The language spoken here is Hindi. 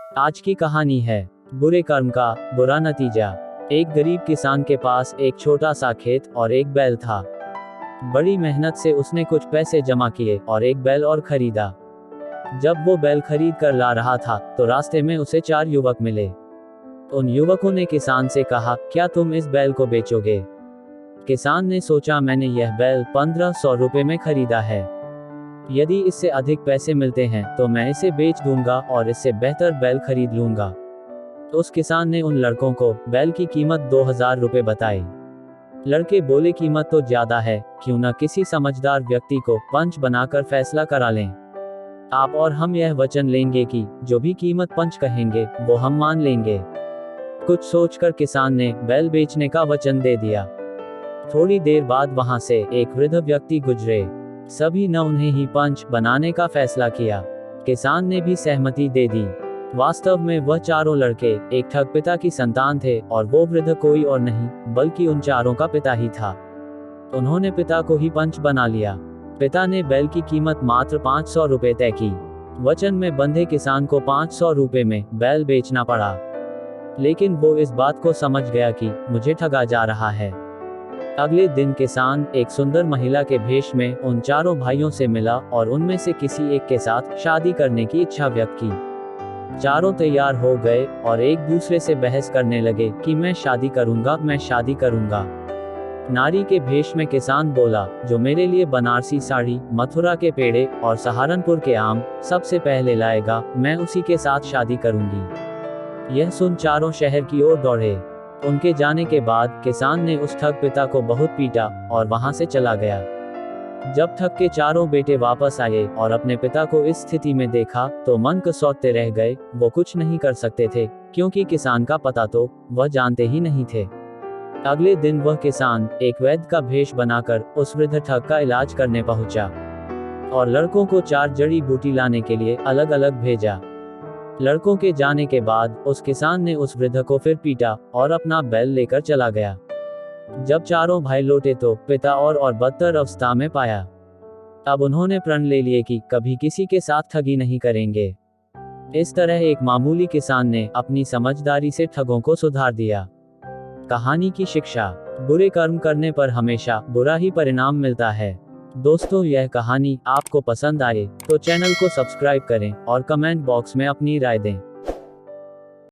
आज की कहानी है बुरे कर्म का बुरा नतीजा। एक गरीब किसान के पास एक छोटा सा खेत और एक बैल था। बड़ी मेहनत से उसने कुछ पैसे जमा किए और एक बैल और खरीदा। जब वो बैल खरीद कर ला रहा था तो रास्ते में उसे 4 युवक मिले। उन युवकों ने किसान से कहा, क्या तुम इस बैल को बेचोगे? किसान ने सोचा, मैंने यह बैल 1500 रुपए में खरीदा है। यदि इससे अधिक पैसे मिलते हैं तो मैं इसे बेच दूंगा और इससे बेहतर बैल खरीद लूंगा। उस किसान ने उन लड़कों को बैल की कीमत 2000 रुपए बताई। लड़के बोले, कीमत तो ज्यादा है, क्यों न किसी समझदार व्यक्ति को पंच बनाकर फैसला करा लें। आप और हम यह वचन लेंगे कि जो भी कीमत पंच कहेंगे वो हम मान लेंगे। कुछ सोचकर किसान ने बैल बेचने का वचन दे दिया। थोड़ी देर बाद वहां से एक वृद्ध व्यक्ति गुजरे। सभी ने उन्हें ही पंच बनाने का फैसला किया। किसान ने भी सहमति दे दी। वास्तव में वह चारों लड़के एक ठग पिता की संतान थे और वो वृद्ध कोई और नहीं बल्कि उन चारों का पिता ही था। उन्होंने पिता को ही पंच बना लिया। पिता ने बैल की कीमत मात्र 500 रुपए तय की। वचन में बंधे किसान को 500 रुपए में बैल बेचना पड़ा। लेकिन वो इस बात को समझ गया कि मुझे ठगा जा रहा है। अगले दिन किसान एक सुंदर महिला के भेष में उन चारों भाइयों से मिला और उनमें से किसी एक के साथ शादी करने की इच्छा व्यक्त की। चारों तैयार हो गए और एक दूसरे से बहस करने लगे कि मैं शादी करूंगा, मैं शादी करूंगा। नारी के भेष में किसान बोला, जो मेरे लिए बनारसी साड़ी, मथुरा के पेड़े और सहारनपुर के आम सबसे पहले लाएगा, मैं उसी के साथ शादी करूंगी। यह सुन चारों शहर की ओर दौड़े। उनके जाने के बाद किसान ने उस ठग पिता को बहुत पीटा और वहां से चला गया। जब ठग के चारों बेटे वापस आए और अपने पिता को इस स्थिति में देखा तो मन कसौटते रह गए। वो कुछ नहीं कर सकते थे क्योंकि किसान का पता तो वह जानते ही नहीं थे। अगले दिन वह किसान एक वैद्य का भेष बनाकर उस वृद्ध ठग का इलाज करने पहुंचा और लड़कों को 4 जड़ी बूटी लाने के लिए अलग अलग भेजा। लड़कों के जाने के बाद उस किसान ने उस वृद्ध को फिर पीटा और अपना बैल लेकर चला गया। जब चारों भाई लौटे तो पिता और बदतर अवस्था में पाया। अब उन्होंने प्रण ले लिए कि कभी किसी के साथ ठगी नहीं करेंगे। इस तरह एक मामूली किसान ने अपनी समझदारी से ठगों को सुधार दिया। कहानी की शिक्षा, बुरे कर्म करने पर हमेशा बुरा ही परिणाम मिलता है। दोस्तों, यह कहानी आपको पसंद आए तो चैनल को सब्सक्राइब करें और कमेंट बॉक्स में अपनी राय दें।